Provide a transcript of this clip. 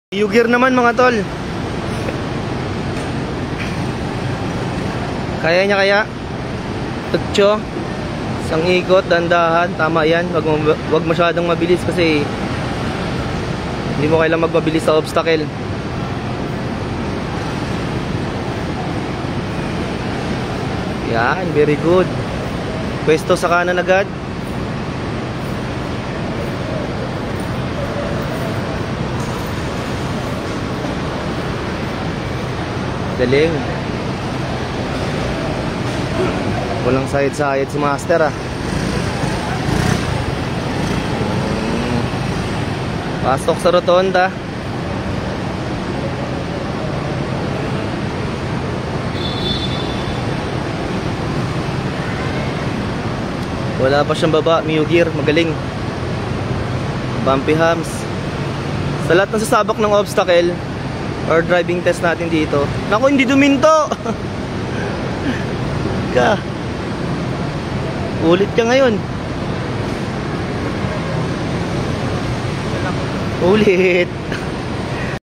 U-gear naman mga tol. Kaya niya kaya? Tutso. Isang ikot, dandahan. Tama yan. Wag masyadong mabilis kasi hindi mo kailangan magmabilis sa obstacle. Yan, very good. Pwesto sa kanan agad. Galing. Walang side-side si Master ah. Pasok sa rotonda. Wala pa siyang baba, Miyugir, magaling. Bumpy hams. Sa lahat ng sasabak ng obstacle or driving test natin dito, naku, hindi duminto. Ka. Ulit ka ngayon. Ulit.